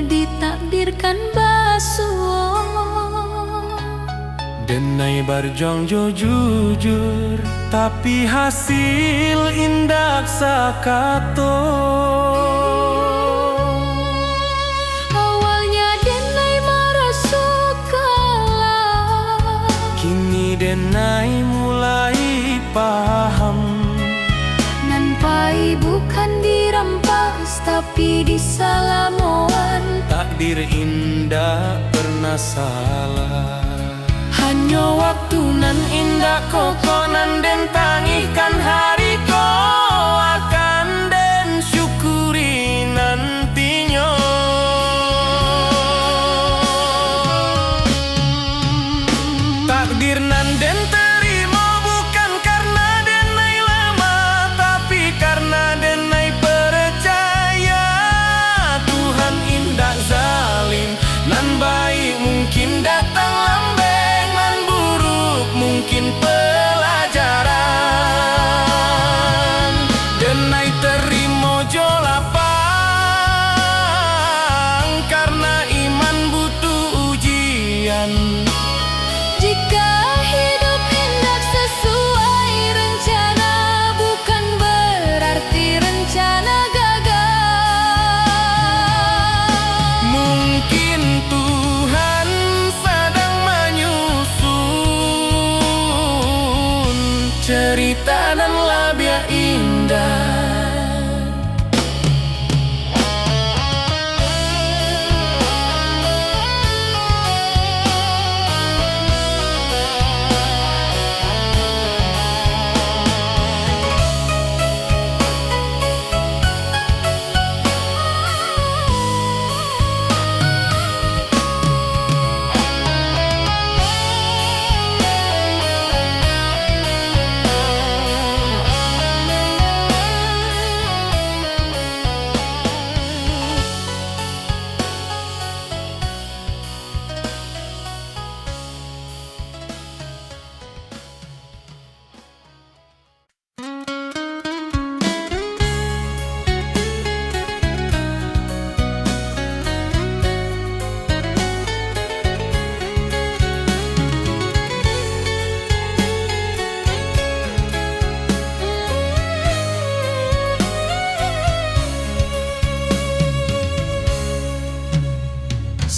ditakdirkan basuh. Denai berjuang jujur, tapi hasil indak sakato. Awalnya denai merasa kalah, Kini denai mulai paham. Nampai bukan dirampas tapi disalamoan. Takdir indah pernah salah. Hanya waktu nan indah kokonan den tangihkan hari ko akan den syukuri nantinya. Takdir nan den terima bukan karena denai lama, tapi karena denai percaya Tuhan indah zalim. Nan baik mungkin datang lambe, nan buruk mungkin pelajaran. Denai terima jo lapang karena iman butuh ujian. Jika hidup hendak sesuai rencana, bukan berarti rencana gagal. Mungkin Tuhan sedang menyusun cerita dan labia indah.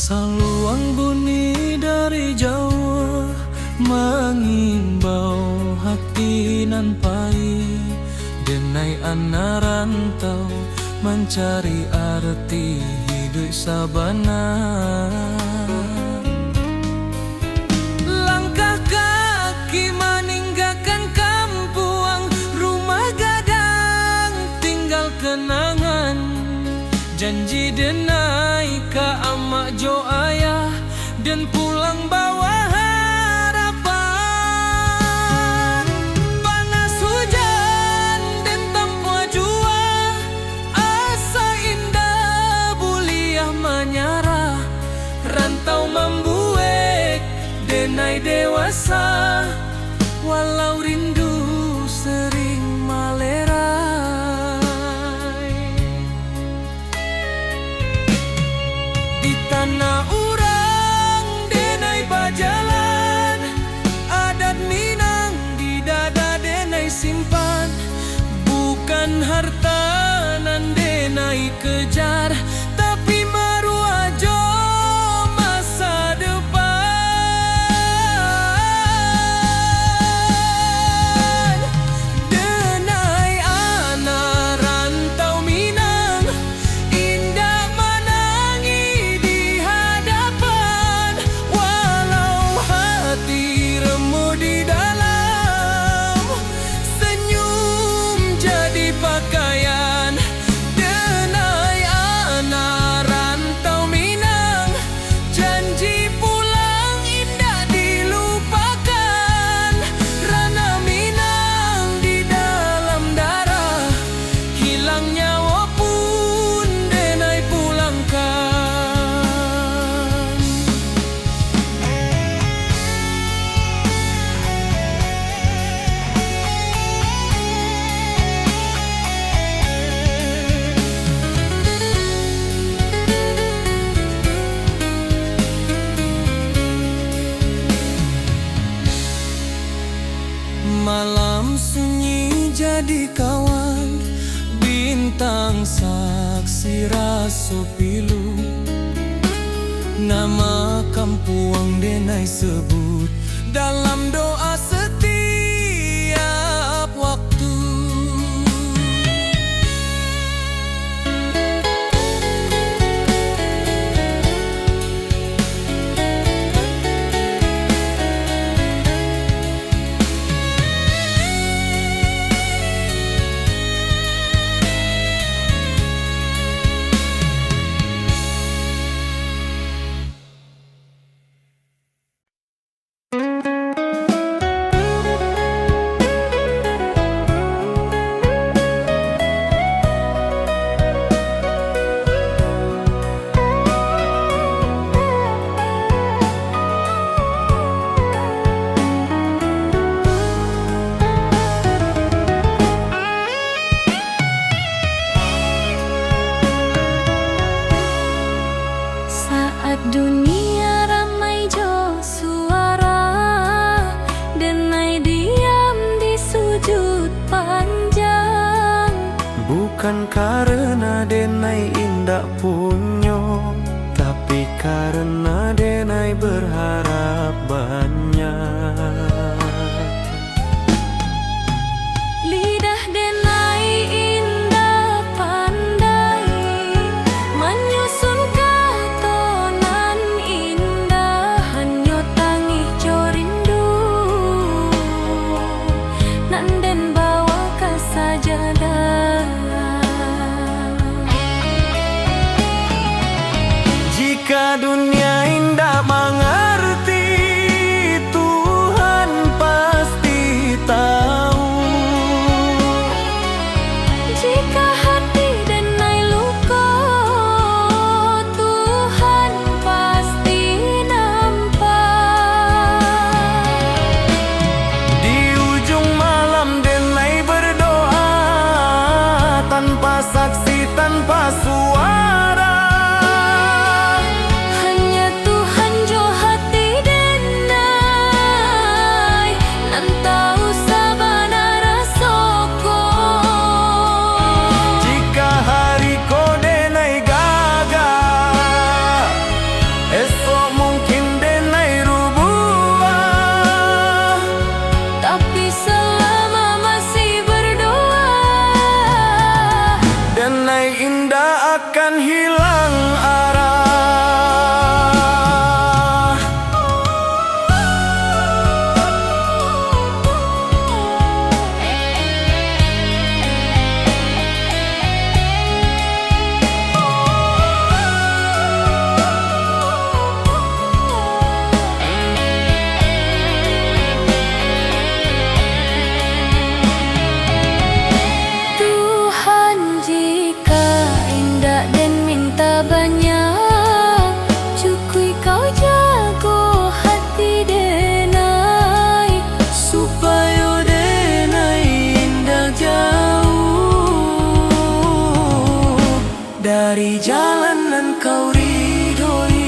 Saluang bunyi dari jauh mengimbau hati nan pai. Denai anak rantau mencari arti hidup sabana. Langkah kaki meninggalkan kampung, rumah gadang tinggal kenangan. Janji denai ka amak jo ayah dan pulang bawa harapan. Panas hujan dan tanpa jua, asa indah buliah menyarah. Rantau membuat denai dewasa, walau rindu sering malerai. Di tanah urang denai bajalan, adat Minang di dada denai simpan. Bukan harta nan denai kejar, tapi maruah jo masa depan. Denai anak rantau Minang, indah menangi di hadapan. Walau hati remuk di dalam, senyum jadi pakaian. Denai jadi kawan, bintang saksi raso pilu. Nama kampuang denai sebut dalam doa setiap waktu. Saat dunia ramai jo suara, denai diam di sujud panjang. Bukan karena denai indak punyo, tapi karena denai berharap banyak. Lidah denai indah pandai menyusun katonan indah, hanya tangih corindu nanden bawa ke sajadah. Jika dunia indah mengerti, Tuhan pasti tahu. Jika hati denai luka, Tuhan pasti nampak. Di ujung malam denai berdoa, tanpa saksi, tanpa suara. Hanya Tuhan jo hati denai, nan tahu sabana rasoko. Jika hari ko denai gagal, esok mungkin denai rubah. Tapi selama masih berdoa, Denai indah akan hilang arah. Tuhan jika indah dan minta banyak, cukui kau jago hati denai, Supaya denai indah jauh dari jalanan kau ridhoi.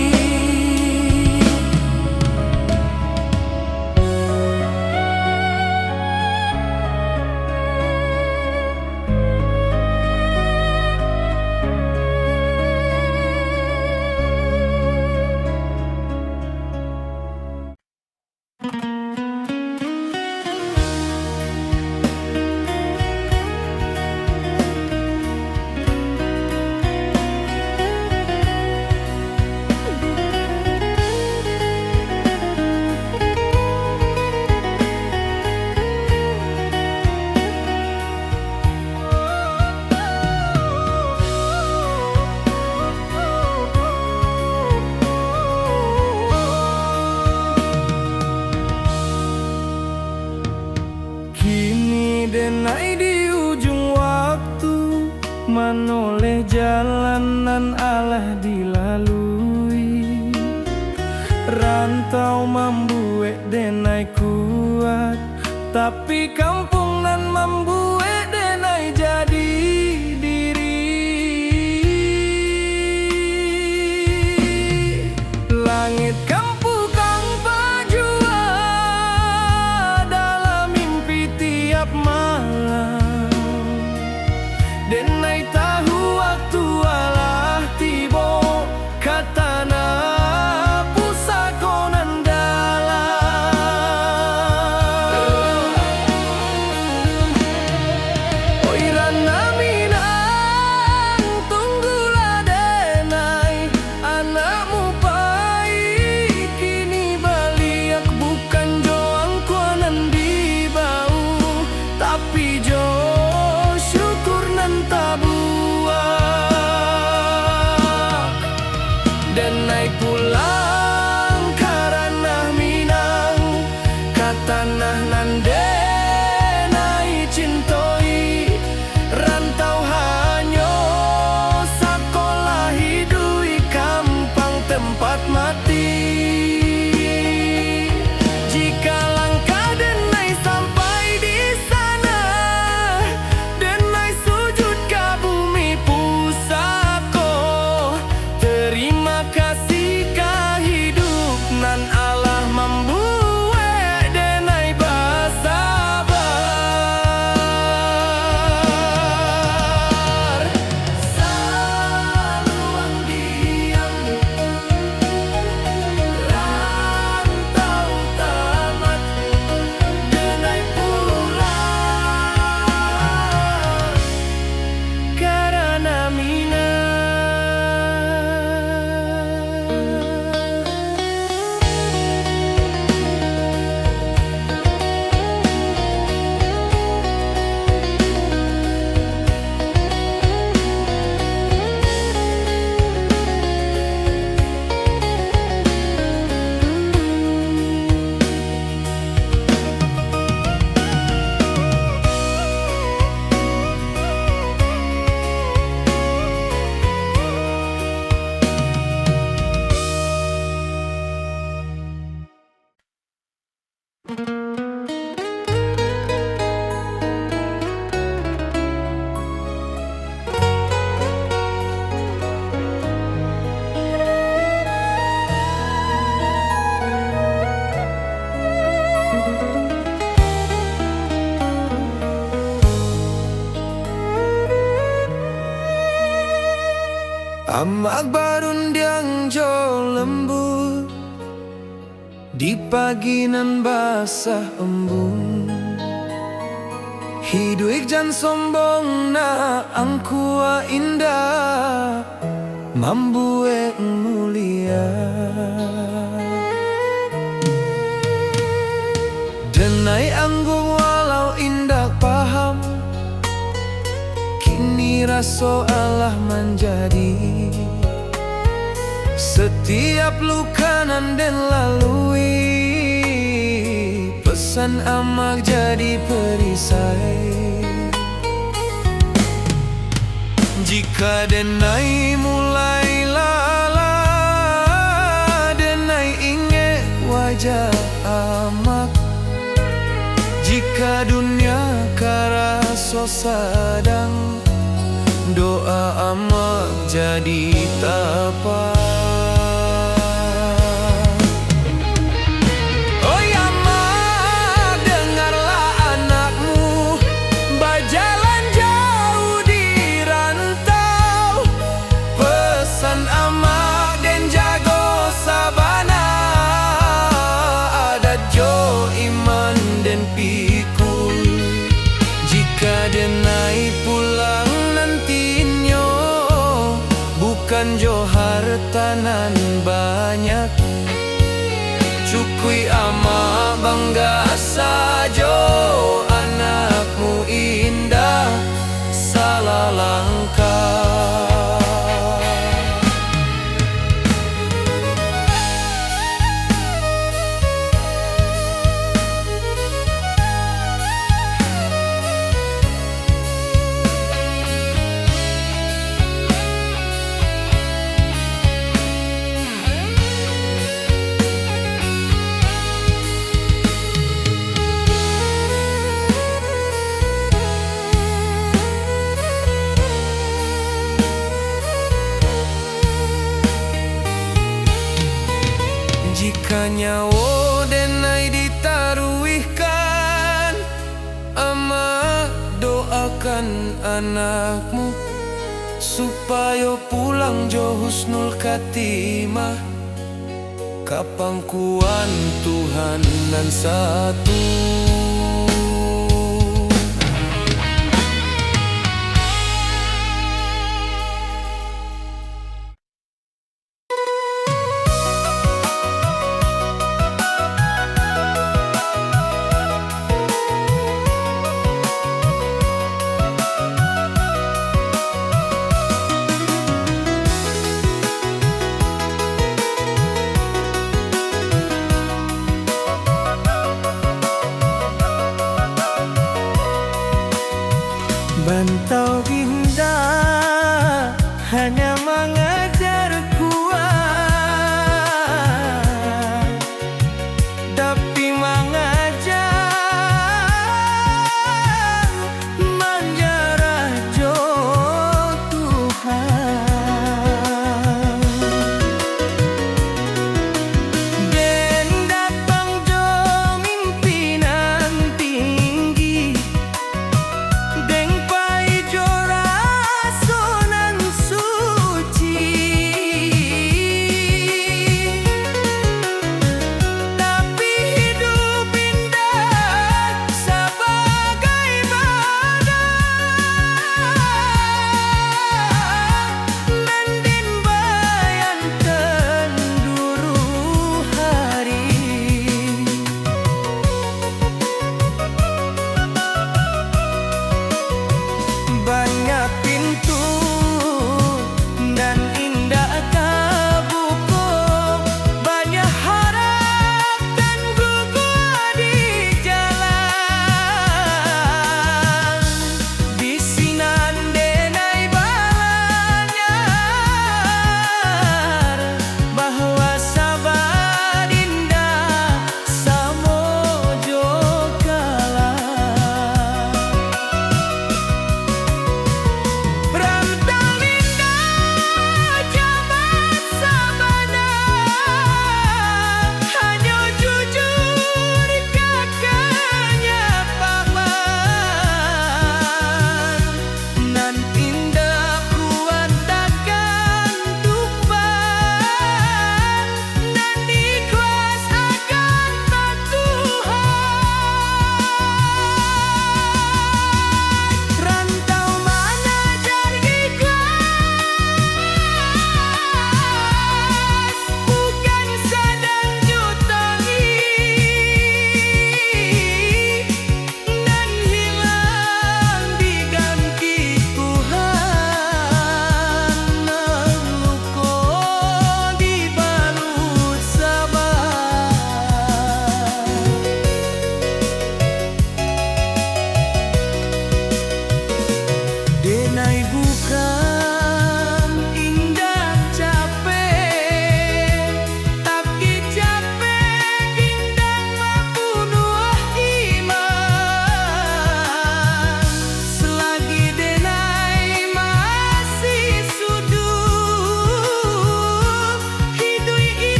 Kini denai di ujung waktu, menoleh jalanan Allah dilalui. Rantau membuat denai kuat, tapi kampung nan membuat denai jadi diri. Langit kampung kang pajua dalam mimpi tiap malam. Amak barundiang jo lembut di pagi nan basah embun. Hidup jan sombong na angkua indah mambue mulia. Denai anggung walau indah paham, kini raso Allah menjadi. Setiap luka nan den lalui, pesan amak jadi perisai. Jika denai mulai lala, denai ingat wajah amak. Jika dunia karaso sadang, doa amak jadi tapak. Oi amak, dengarlah anakmu berjalan jauh di rantau. Pesan amak den jago sabana, adat jo iman den pikul. Jika denai pulang nantinya, bukan jo hartanan banyak. Cukui ama bangga sajo, anakmu indah salah langkah. Jika nyawa denai ditaruhkan, ama doakan anakmu supaya pulang jo husnul khatimah. Kapangkuan Tuhan nan satu.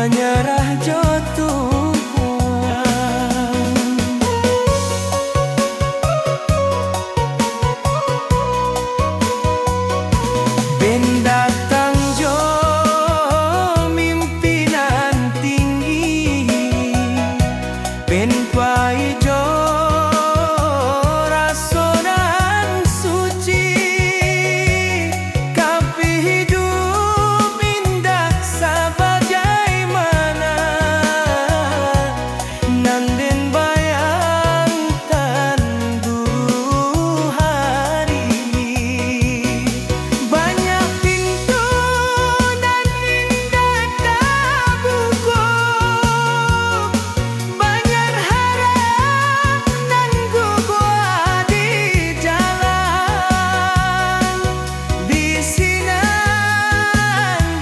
menyerah jatuh. Ben datang jo mimpinan tinggi, ben pai jo rasonan suci, tapi hidup indah sebagaimana nanden bayangkan dulu hari. Banyak pintu dan indah terbuka, banyak harap dan gugah di jalan. Di sini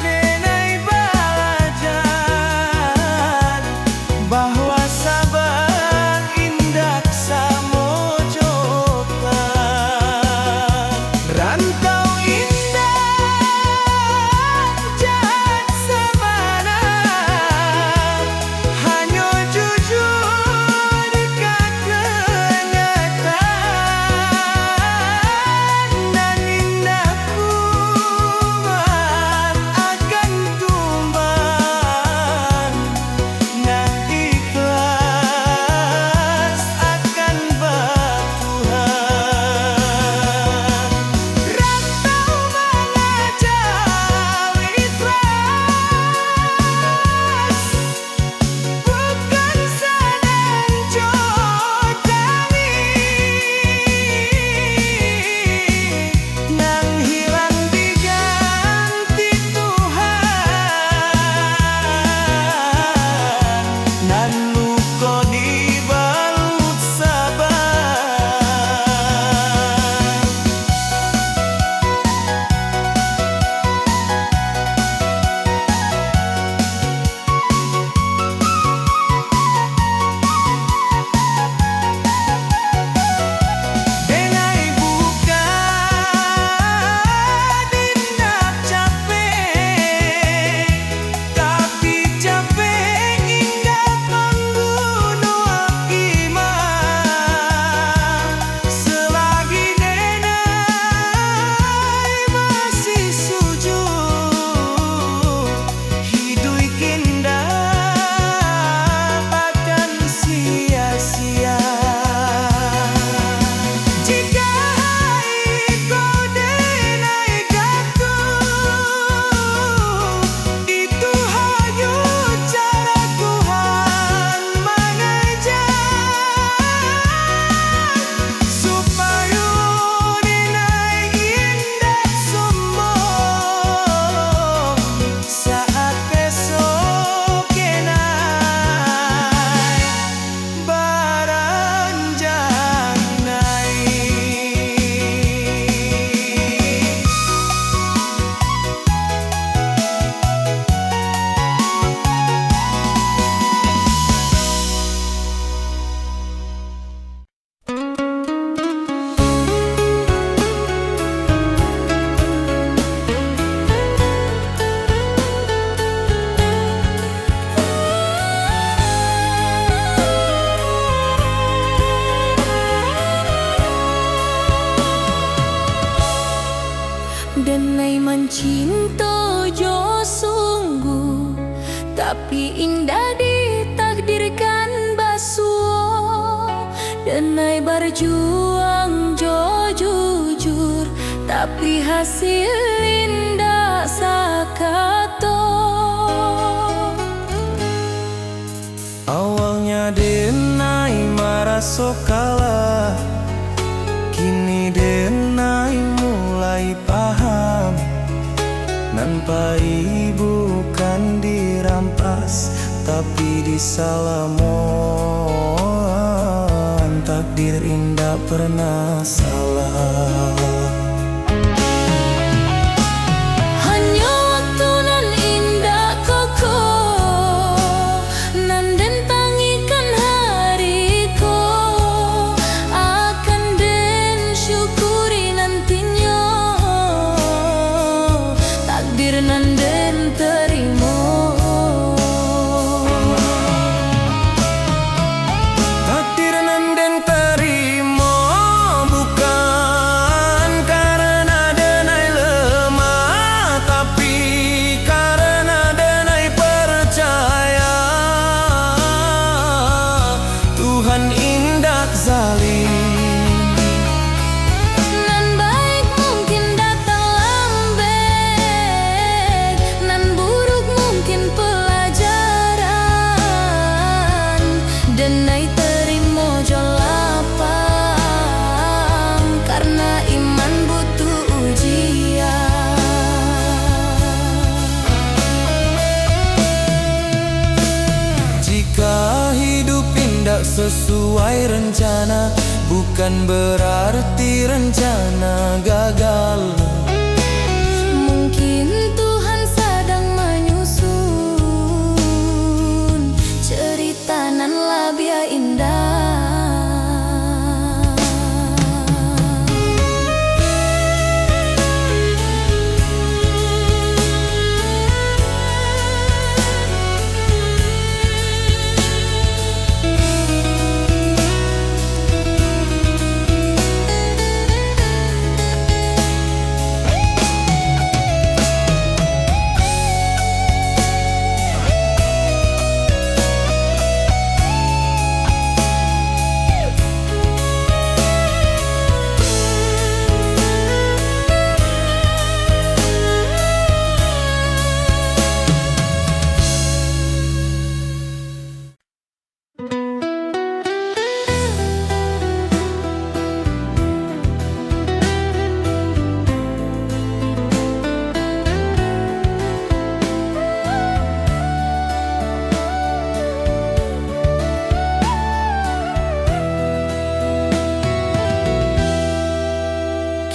denai belajar bahwa sabar indah samojoklan. Rantau indah jat samana, hanya jujur dekat kenyataan. Dan indah kuat akan tumbang, nah ikhlas akan bertuhan. Rantau mengajar ikhlas, bukan senang jodani, nang hilang diganti Tuhan, nan luka dibalut sabar. Denai buka dinap capek, tapi capek hingga membunuh iman. Selagi denai masih sujud, hidup indah akan sia-sia. Jika kau denai jatuh, itu hanya cara Tuhan mengajar, supaya denai indah sombong saat besok kenai beranjak naik. Denai mencinta jo sungguh, tapi indah ditakdirkan basuh. Denai berjuang jo jujur, tapi hasil indah sakato. Awalnya denai merasa kalah, kini denai mulai paham. Nampai bukan dirampas, tapi disalamon. Takdir indah pernah salah. Hanya waktu nan indah kokoh, nan den tangikan hariku, akan den syukuri nantinya. Takdir nan den terima. sesuai rencana, bukan berarti rencana gagal. Mungkin Tuhan sedang menyusun cerita nan lebih indah.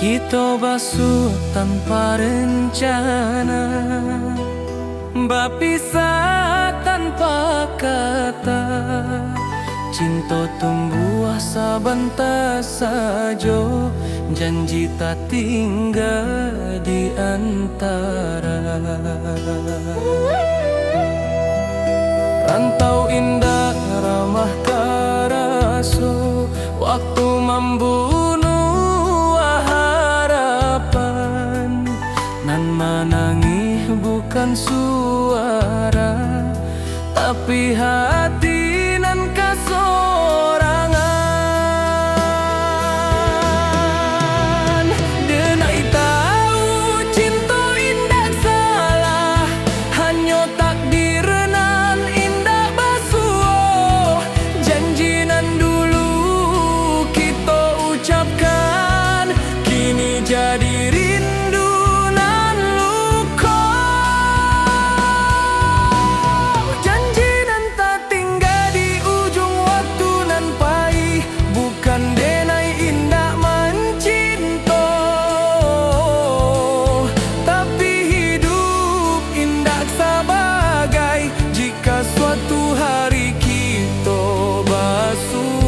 Kita basuh tanpa rencana, berpisah tanpa kata. Cinta tumbuh sebentar saja, janji tak tinggal di antara. Rantau indah ramah terasa, waktu membunuh harapan. Nan menangis bukan suara, tapi hati nan kasorangan. Denai tahu cinta indah salah, hanya takdir nan indah basuh. Janji nan dulu kita ucapkan, kini jadi rindu nan luka. Janji nan tak tinggal di ujung waktu nan pahit, bukan denai indah mencinta, tapi hidup indah sebagai jika suatu hari kita basuh.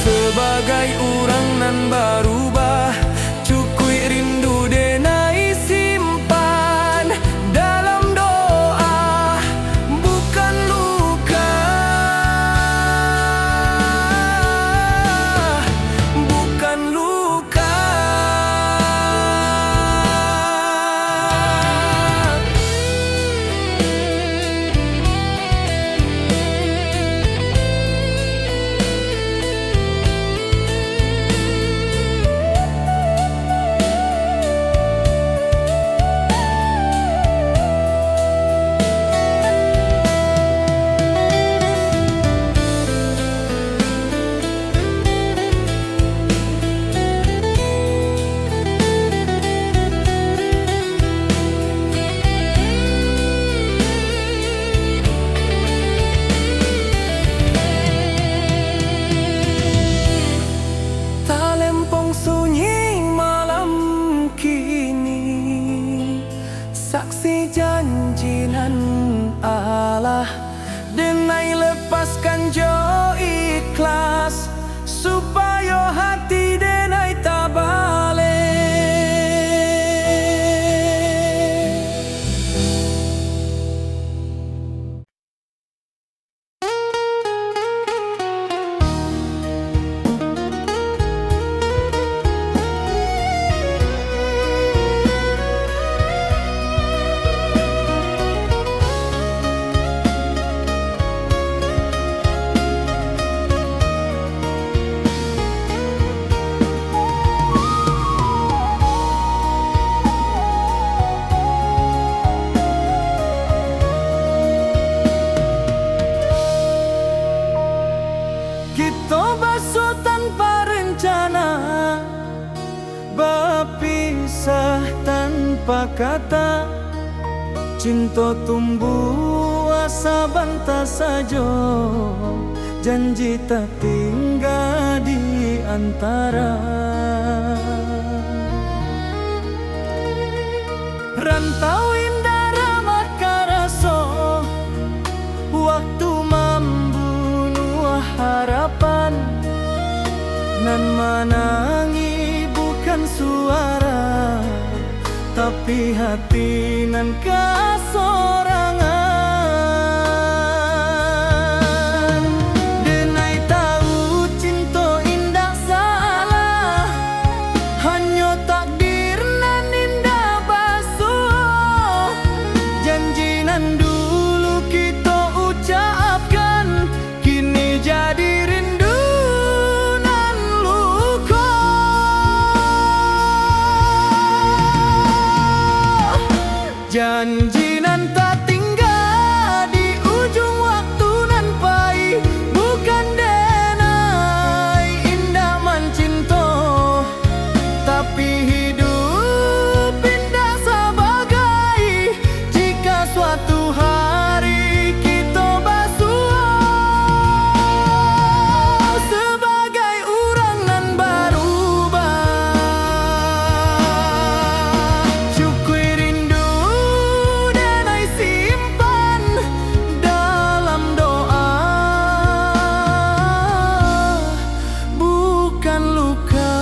Sebagai orang nan berubah, cukui rindu denai simpan dalam doa, bukan luka, bukan luka. Talempong sunyi malam kini, saksi janji nan Allah. Denai lepaskan jo ikhlas, supaya hati denai tak balik. Kita basuh tanpa rencana, berpisah tanpa kata. Cinta tumbuh sabanta sajo, janji tak tinggal di antara. Rantau indah ramah karaso, waktu membunuh harapan. Nan menangi bukan suara, tapi hati nan kasorangan. Denai tahu cinta indah salah, hanya takdir nan indah basuh. Janji nan dulu kita ucapkan, kini jadi rindu nan luka. Janji nan tak tinggal di ujung waktu nan pahit, bukan denai indah mencinta, tapi hidup indah sebagai jika suatu hari kita basuh sebagai orang nan berubah. Syukur rindu denai simpan dalam doa, bukan luka.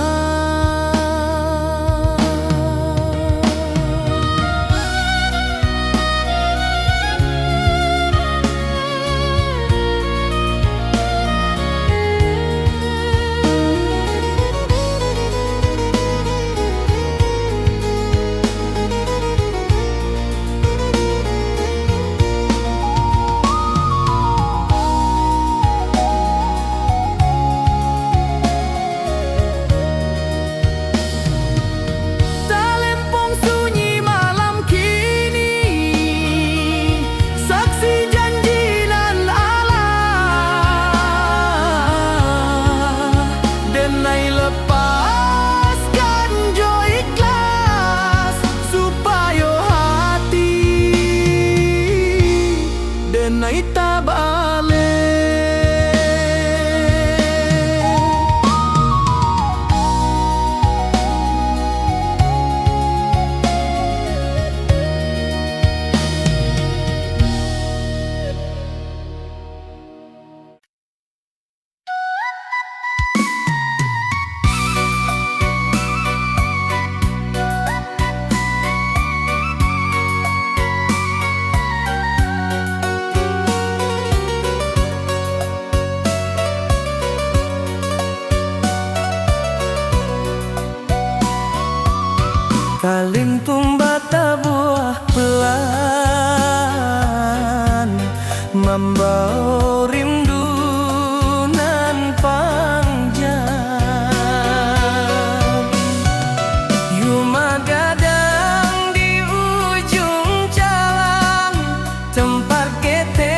Talempong sunyi malam kini, saksi janji nan Allah. Denai lepaskan jo ikhlas, supaya hati denai tak balik. Kalim tumbata buah pelan, membawa rindu nan panjang. Yuma gadang di ujung jalan, tempat kita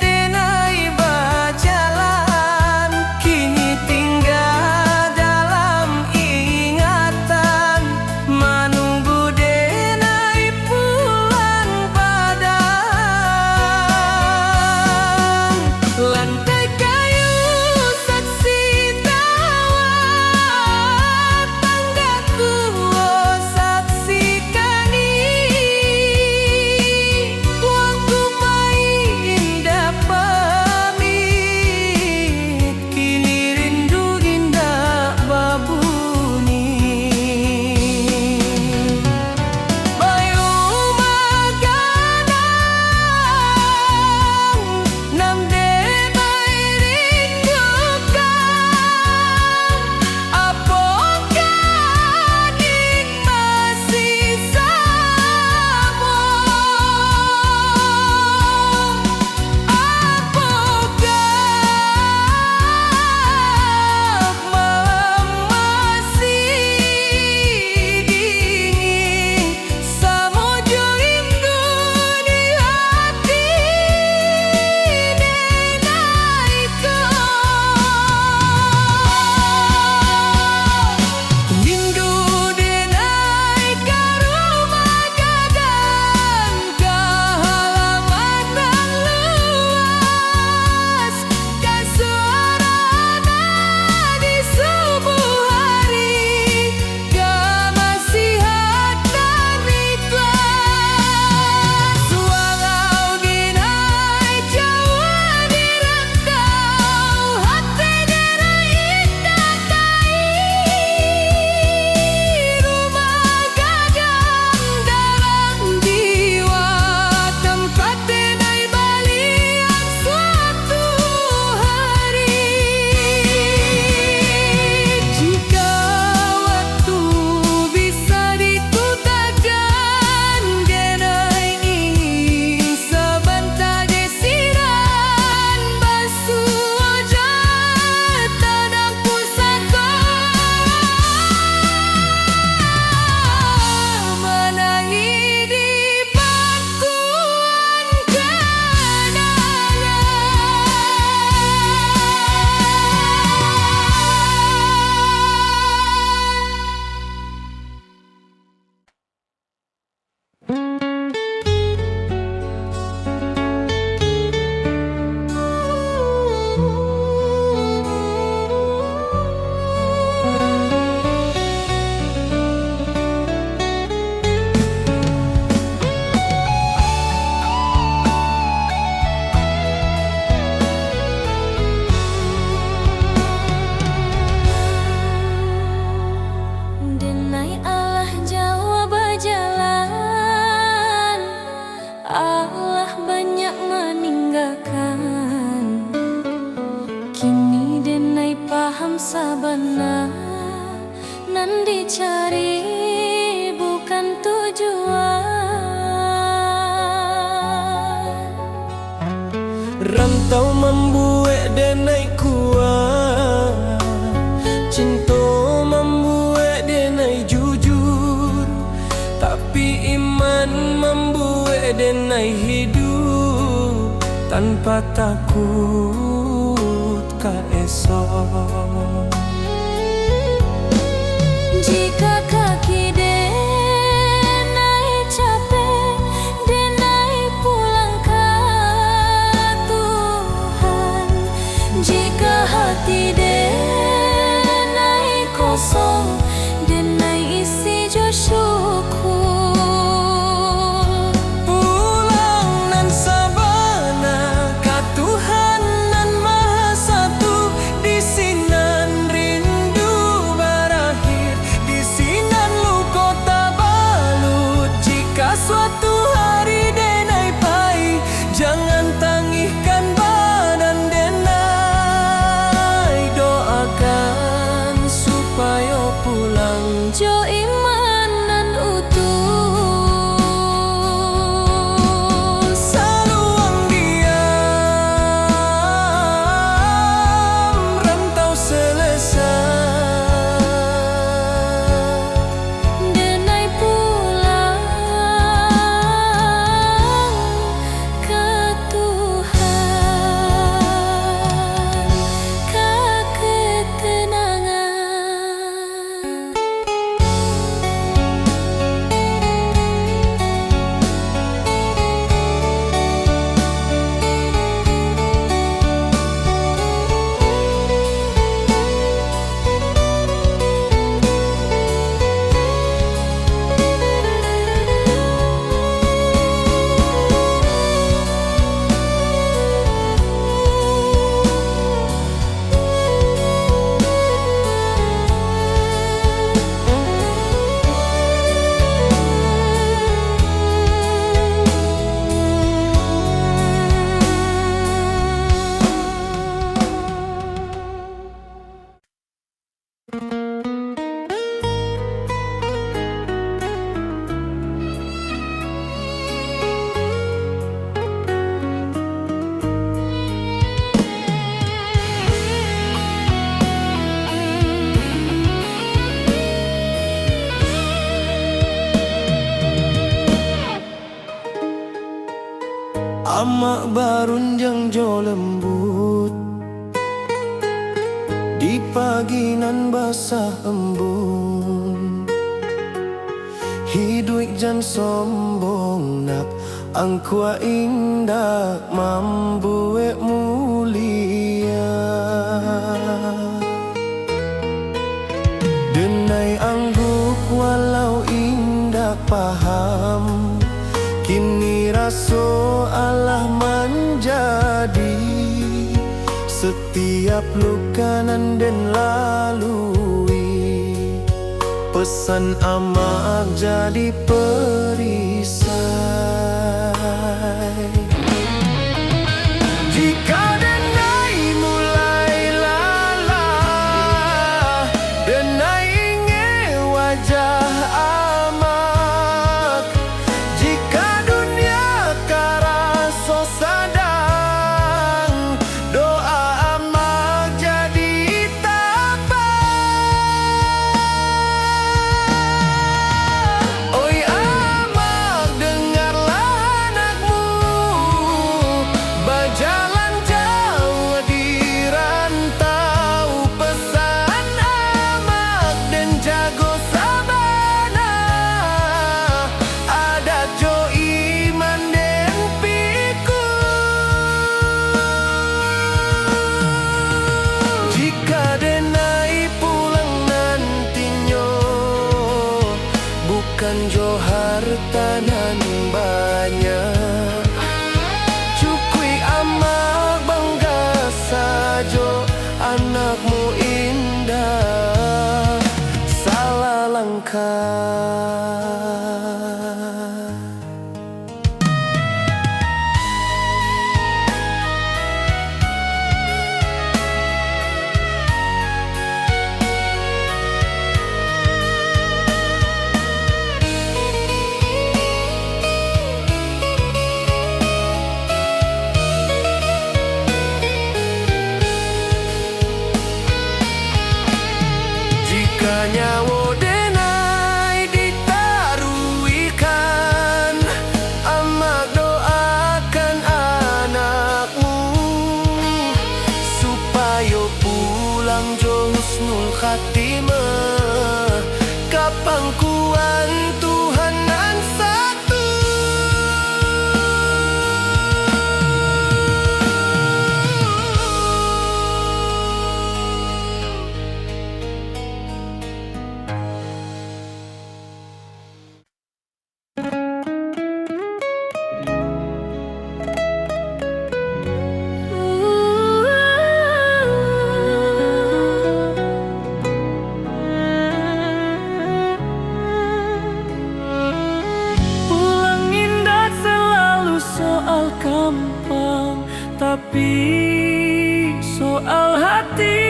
denai berjalan. Kini tinggal dalam ingatan, menunggu denai pulang badan. Lantai kayu saksi tawa, tangga tua saksi kani. Waktu Rantau membuat denai kuat, cinta membuat denai jujur, tapi iman membuat denai hidup tanpa takut ka esok. Jika kaki denai capek, denai pulang ke Tuhan. Jika hati denai kosong, denai isi jo syukur. Pulang nan sabana ka Tuhan nan Maha Satu, di sinan rindu berakhir, di sinan luka tabalut. Jika suatu hari denai pai, jangan tangihkan badan denai, doakan supaya pulang Jo iman nan utuh. saluang diam, rantau selesai. Denai pulang ke Tuhan, ke ketenangan. Amak barun yang jo lembut, di pagi nan basah embun. Hidup jan sombong nak angkua indah mambuek mulia. Denai angguk walau indah paham, kini raso Allah menjadi setiap luka nan den lalui. Pesan amak jadi perisai. Jika denai mulai lalah, denai ingin wajah amak. Jika dunia karaso sadang, doa amak jadi tabah. Oi amak soal gampang, tapi soal hati.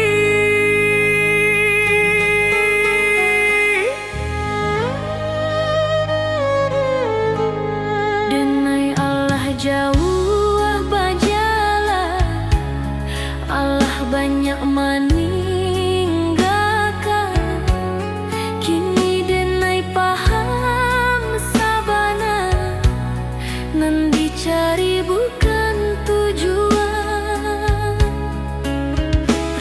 Denai Allah jauh bajalah, Allah banyak meninggalkan. Kini denai paham sabana, nan dicari bukan tujuan.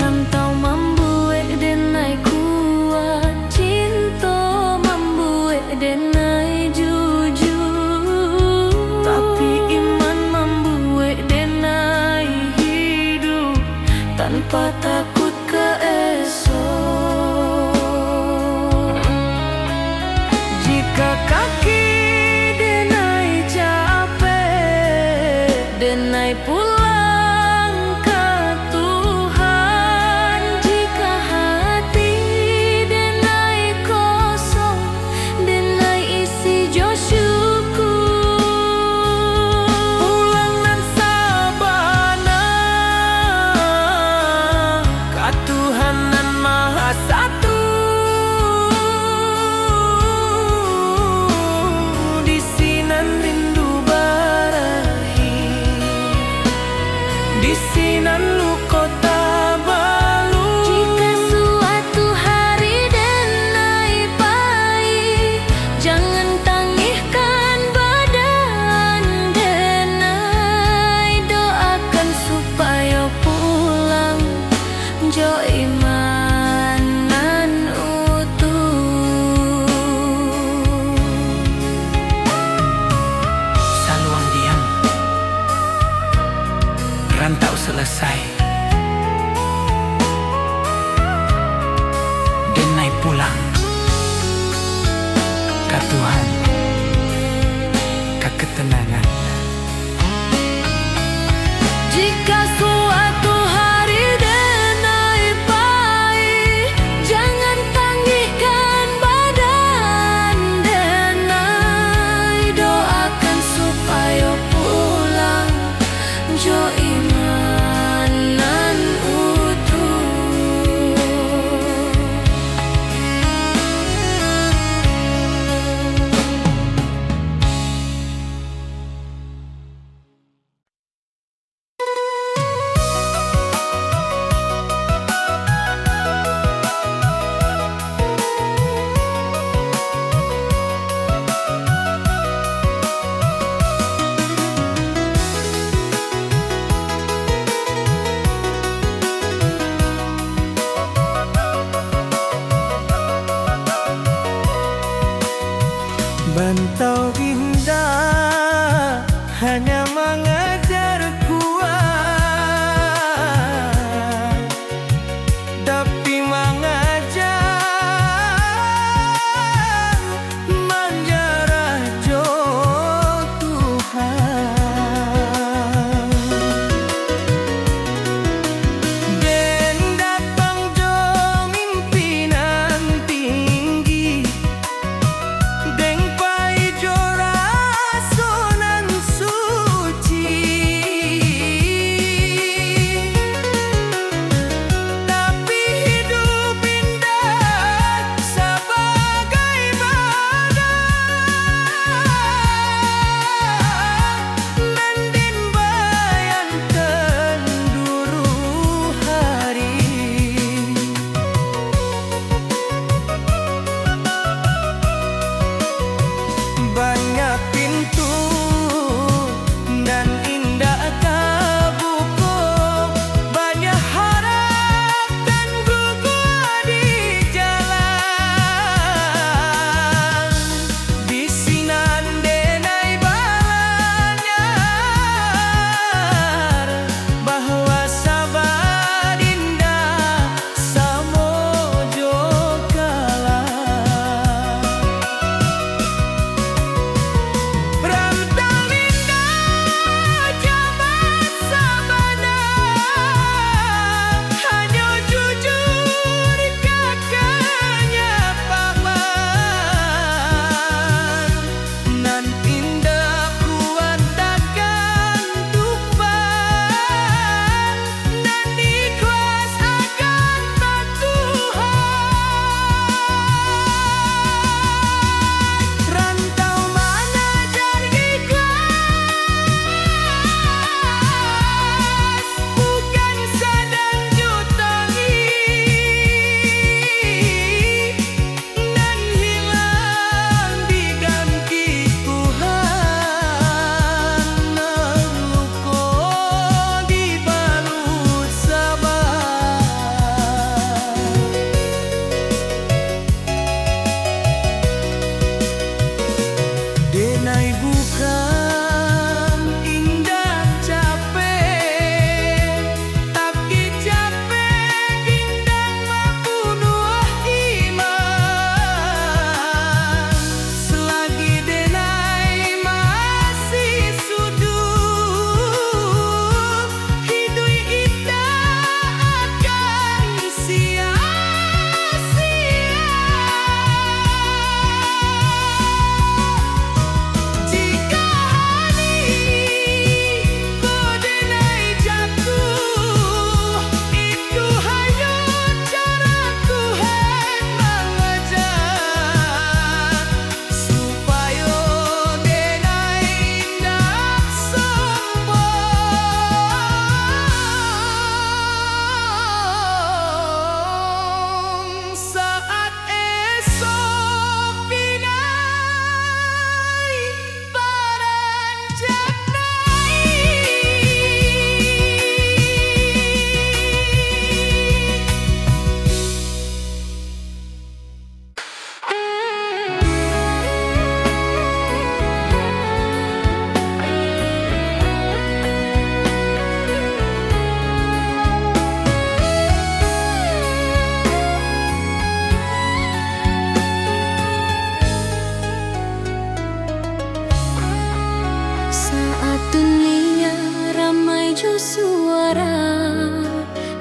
Rantau membuat denai kuat, cinta membuat denai jujur. Tapi iman membuat Denai hidup tanpa takut ke esok. jika kaki denai capek, Denai pulang ke Tuhan. Jika hati denai kosong, denai isi jo syukur. pulang nan sabana ka Tuhan nan Maha Satu. Di sinan rindu barahi, di sinan luko tabalu. Jika suatu hari denai pahit, jangan tangihkan badan denai. Doakan supaya pulang jo imanan utuh. Saluang diam, rantau selesai, denai pulang ke Tuhan, ke ketenangan. Jika suatu hari denai pahit, jangan tangihkan badan denai. Doakan supaya pulang jo iman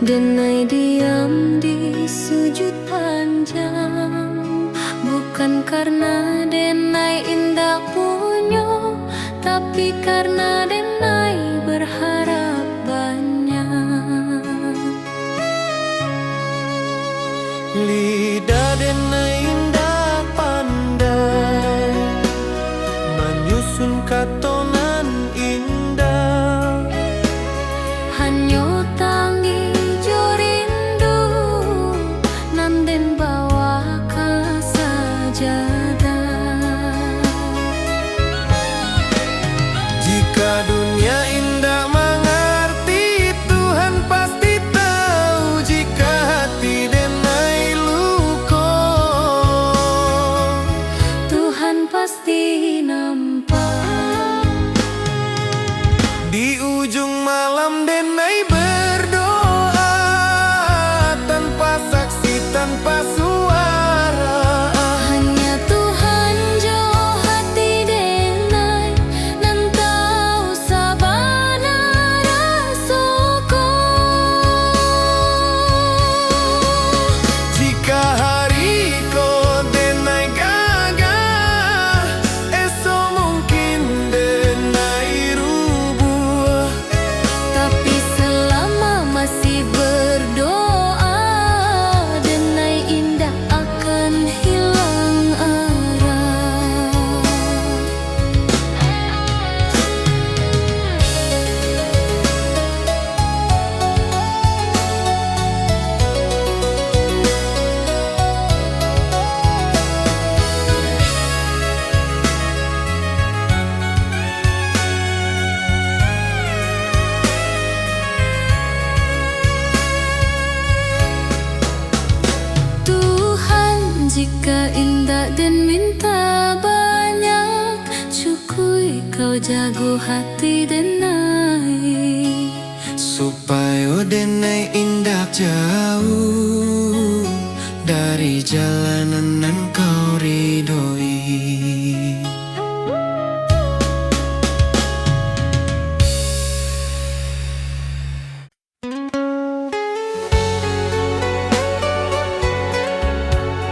Denai diam di sujud panjang, bukan karena Denai indah punyo, tapi karena Denai berharap banyak. Lidah Denai indah pandai menyusun katonan indah. Hanyo tangi jo rindu, nanden bawa ke sajadah. Jika dunia indah mengerti, Tuhan pasti tahu. Jika hati Denai luko, Tuhan pasti nampak. di ujung malam Denai berdoa, tanpa saksi, tanpa suara. Hanya Tuhan jo hati Denai, nan tahu sabana rasoko. Jika hari ko Denai gagah, esok mungkin Denai rubuh. Tapi selama masih berdoa, Denai indah akan hilang arah. Tuhan, jika indah dan minta banyak, cukui kau jago hati Denai. Supaya Denai indah jauh dari jalanan nan kau ridhoi.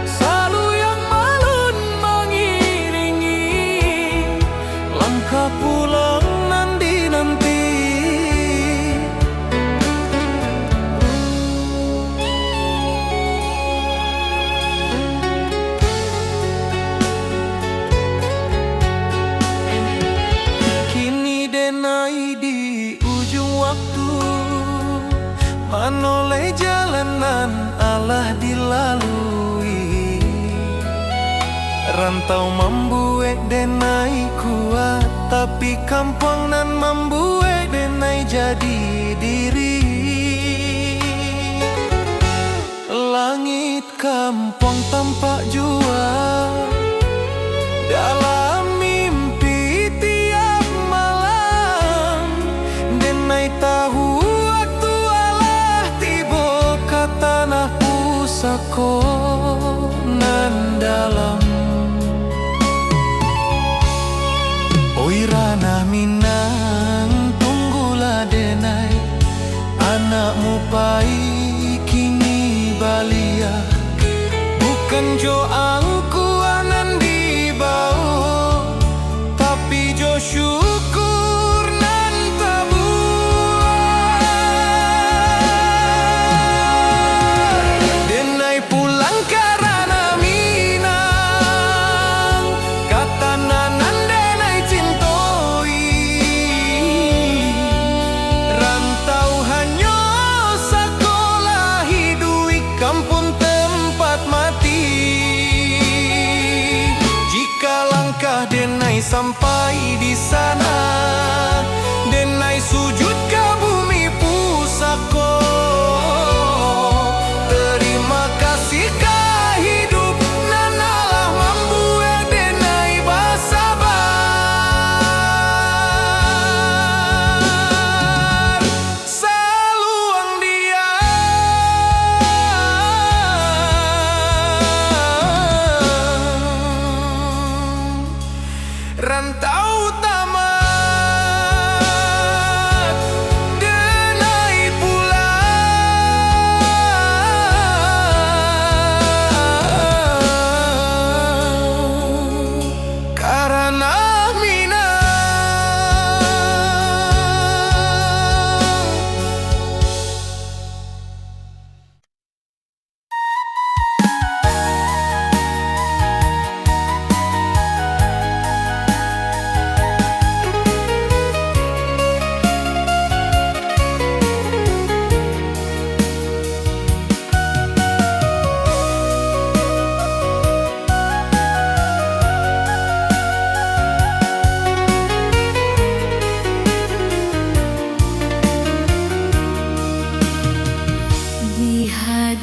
Salu yang malun mengiringi langkah pulang nanti-nanti. Kini Denai di ujung waktu, menoleh jalanan Allah dilalui. Rantau membuat Denai kuat, tapi kampung nan membuat Denai jadi diri. Langit kampung tampak jua dalam mimpi tiap malam. Denai tahu waktu Allah tiba ke tanah pusako nan dalam. Oi ranah Minang, tunggulah Denai, anakmu pai kini balia. Bukan jo angkuanan di bawah, tapi jo syukur nan tabuah. Denai pulang ke ranah Minang, kata nanan Denai cintoi. Rantau hanya sekolah hidui kampung tempat mati.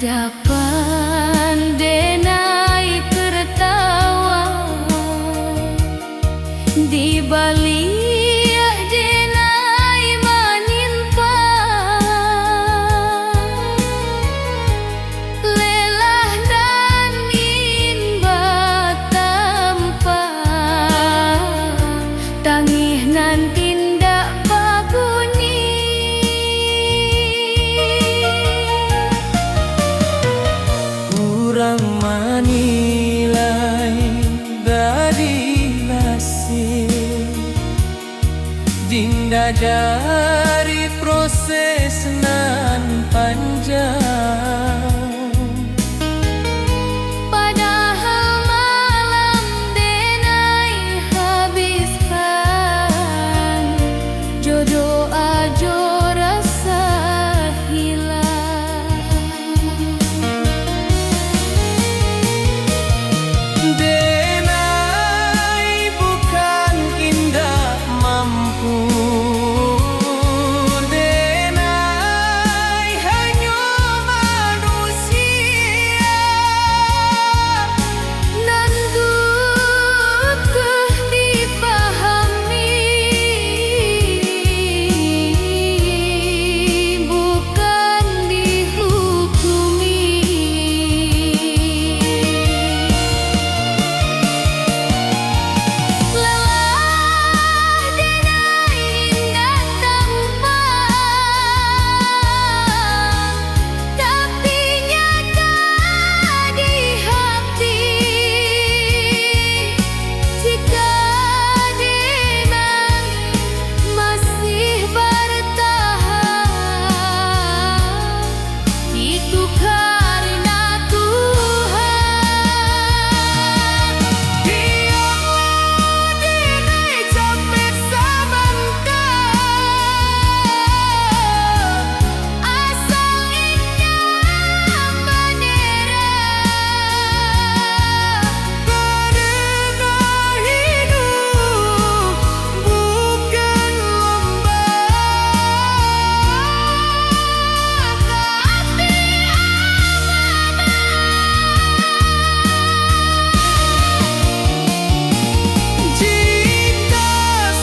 hadapan denai tertawa di balik denai menimpa lelah dan inba tanpa tangih nan tindak babuni. Kurang manilai dari nasib dinda dari proses nan panjang. Padahal malam denai habiskan jodoh ajo rasa hilang. Denai bukan indah mampu, denai hanya manusia. Nan butuh dipahami, bukan dihukumi. Lelah denai indah tanpa, tapi nyata di hati. Jika denai masih bertahan, itu karena Tuhan. Biarlah denai capek sebentar, Asal indah menyerah. karena hidup bukan lomba. Jika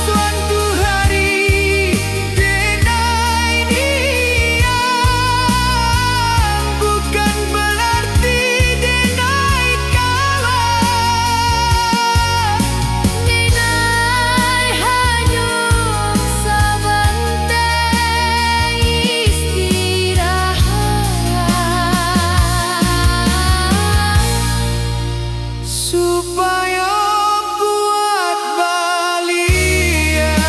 suatu hari denai diam, bukan berarti denai kalah. Denai hanya sebentar istirahat Supaya buat balian.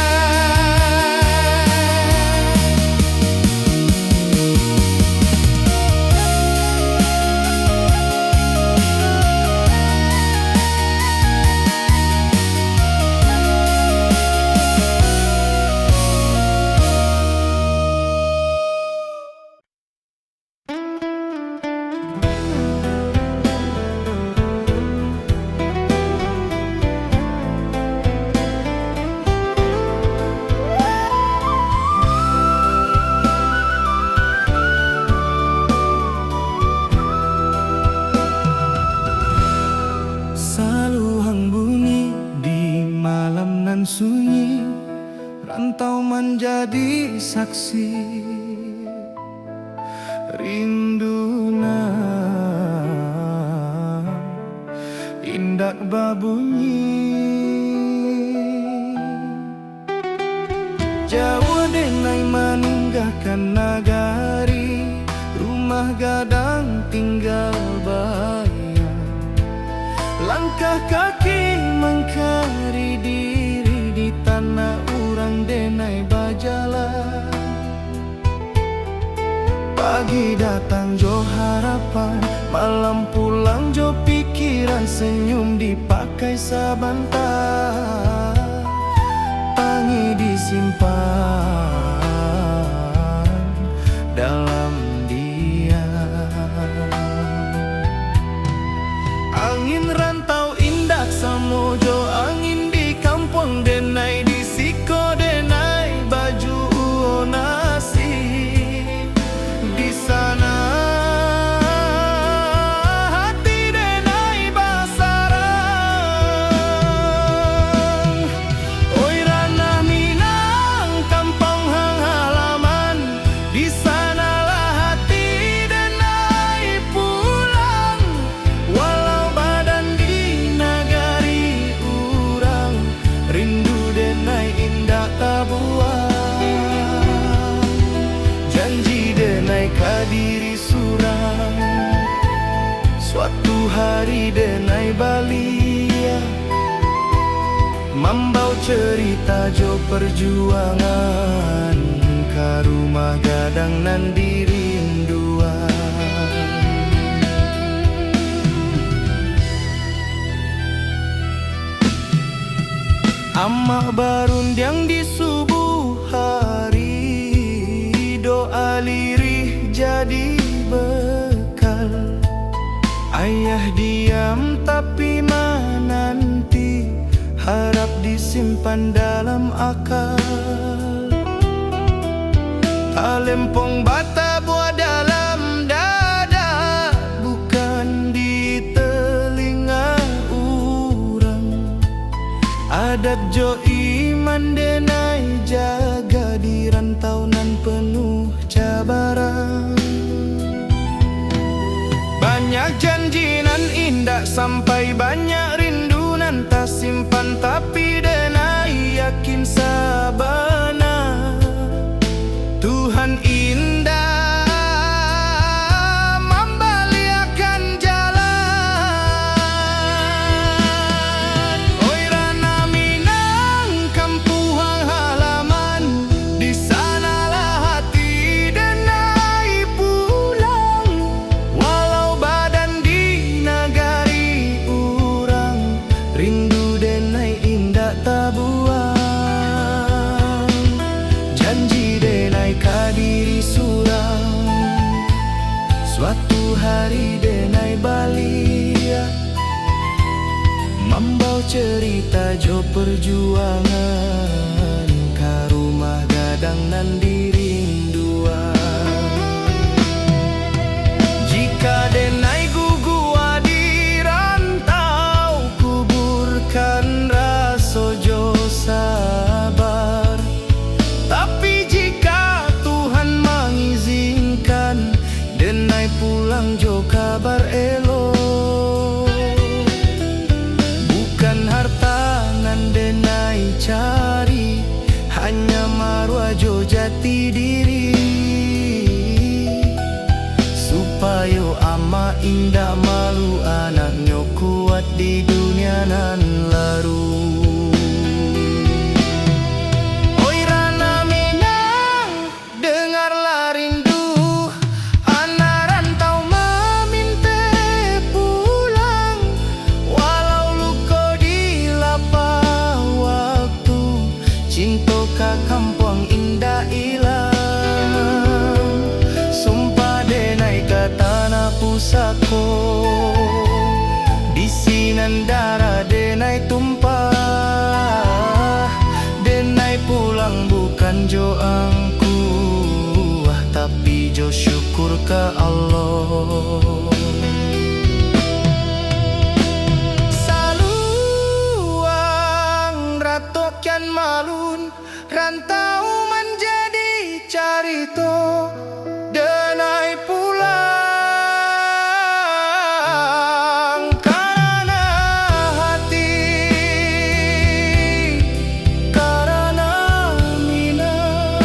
Saluang bunyi di malam nan sunyi, rantau menjadi saksi rindunan indak babunyi. Jauh denai meninggalkan nagari, rumah gadang tinggal bayang. Langkah kaki mengkari diri di tanah urang denai bajalan. Pagi datang jo harapan, malam pulang jo pikiran, senyum dipakai sabantar, tangi disimpan dalam diam. Angin rantau indah samojo, angin di kampung denai di siko denai baju nasi. Di sana hari denai balia, membau cerita jo perjuangan, ka rumah gadang nan dirinduan. Amah barundiang di subuh hari, doa lirih jadi bekal. Ayah diam tapi menanti, harap disimpan dalam akal. Talempong bata buat dalam dada, bukan di telinga urang. Adat jo iman denai jaga di rantau nan penuh cabaran. Banyak janji nan indah sampai banyak rindu nan tak simpan, tapi denai yakin sabana Tuhan indah membaliakan jalan. Oi Rana Minang kampung halaman, di sanalah hati denai pulang. Walau badan di nagari urang, rindu denai indah tak buang. Janji denai kadiri surang, suatu hari denai balia, membau cerita jo perjuangan, ka rumah gadang nan dirinduan. Jika denai gugua di rantau, kuburkan raso jo sabar. Tapi jika Tuhan mengizinkan, denai pulang jo kabar elok. Bukan harta nan denai cari, hanya marwah jo jati diri. Supaya ama indah malu anaknya kuat di dunia nan laru. Oi Rana Minang, dengarlah rindu anak rantau meminta pulang. Walau luka di lapah waktu, cinta ka kampung indah ilang. Sumpah denai ka tanah pusako, di sinan darah denai tumpah. Denai pulang bukan jo angkuh, tapi jo syukur ke Allah. Saluang ratokan malun, rantau menjadi carito. Denai pulang karena hati, karena Minang.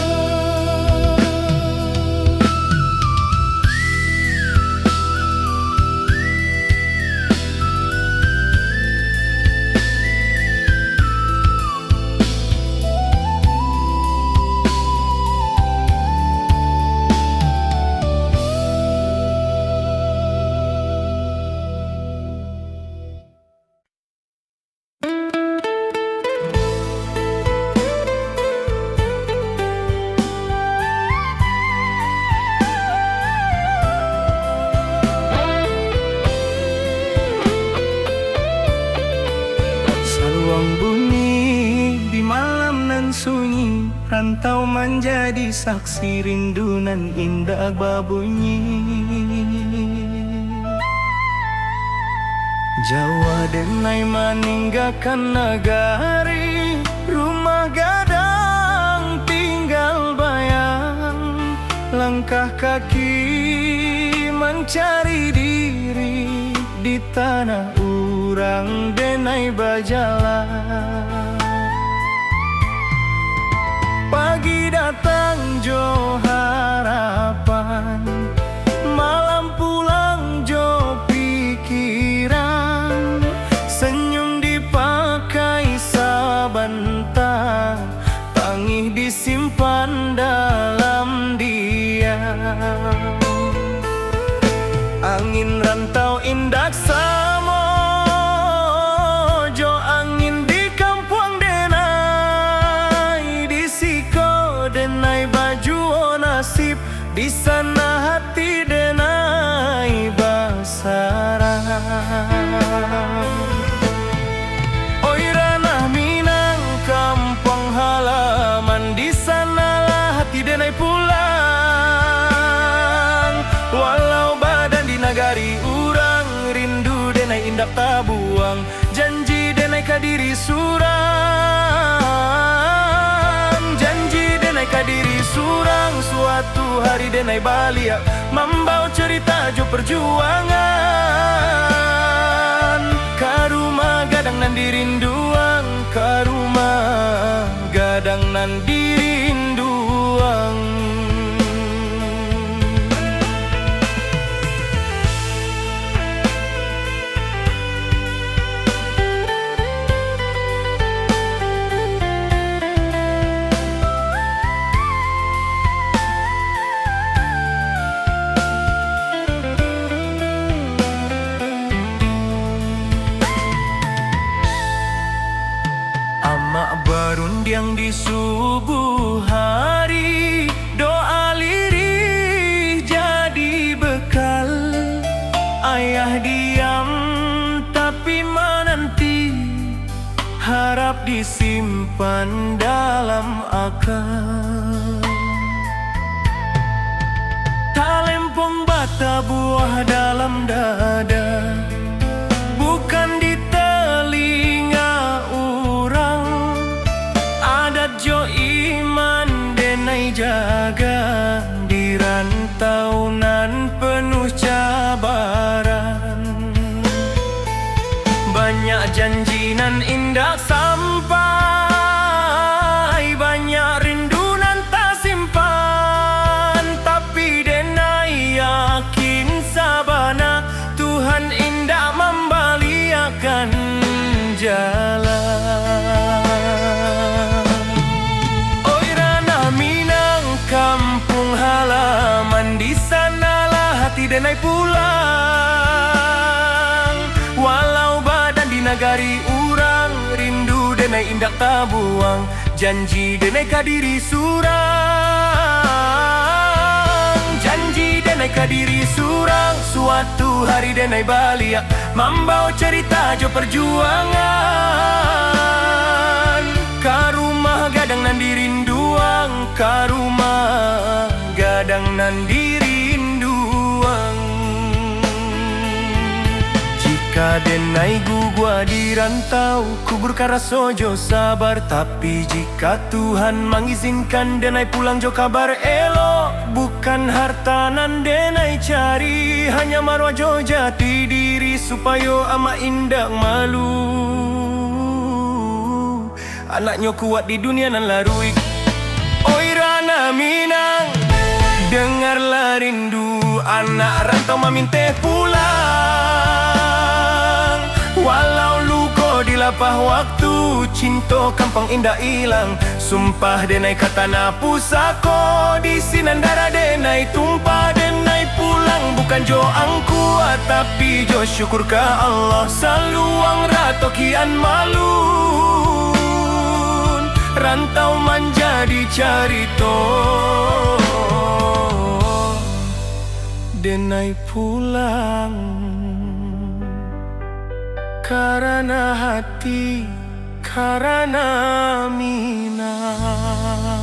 Saluang bunyi di malam nan sunyi, rantau menjadi saksi rindu nan indah babunyi. Jawa denai meninggalkan negari, rumah gadang tinggal bayang. Langkah kaki mencari diri di tanah urang denai bajalan. Pagi datang jo harapan, malam pulang jo pikiran. angin rantau indak samojo, angin di kampung denai di siko denai baju nasib, di sana hati denai basarang. Oi ranah Minang kampung halaman, di sanalah hati denai pulang. Walau badan di nagari urang, rindu denai indak tabuang, janji denai kadiri surang. Janji denai kadiri surang, suatu hari denai balia, membawa cerita jo perjuangan. Karuma gadang nan dirinduang, karuma gadang nan dirinduang. Amak berundiang di subuh hari, doa lirih jadi bekal. Ayah diam tapi menanti, harap disimpan dalam akal. Talempong bata buah dalam dada, bukan di telinga orang. Adat jo iman denai jaga, di rantau nan penuh cabaran. Banyak janji nan indah sampai, banyak rindu nan tak simpan. Tapi denai yakin sabana, Tuhan indah membaliakan jalan. Oi ranah Minang kampung halaman, di sanalah hati denai pulang. Walau badan di nagari urang, rindu denai indak tabuang, janji denai kadiri surang. Janji denai kadiri surang, suatu hari denai balia, membawa cerita jo perjuangan. Karumah gadang nan dirinduang, karumah gadang nan dirinduang. Jika denai gugua di rantau, kubur karasojo sabar. Tapi jika Tuhan mengizinkan denai pulang jo kabar elo, bukan harta nan denai cari, hanya marwah jo jati diri, supaya ama indak malu. Anaknya kuat di dunia nan larui. Oi ranah Minang, dengarlah rindu anak rantau maminte pulang. Walau luko di lapah waktu, cinta kampung indah hilang. Sumpah denai kata na pusako, di sinan darah denai tumpah. Denai pulang bukan jo angku, tapi jo syukur ka Allah. Saluang rato kian malu, rantau menjadi carito. Denai pulang karena hati, karena Minang.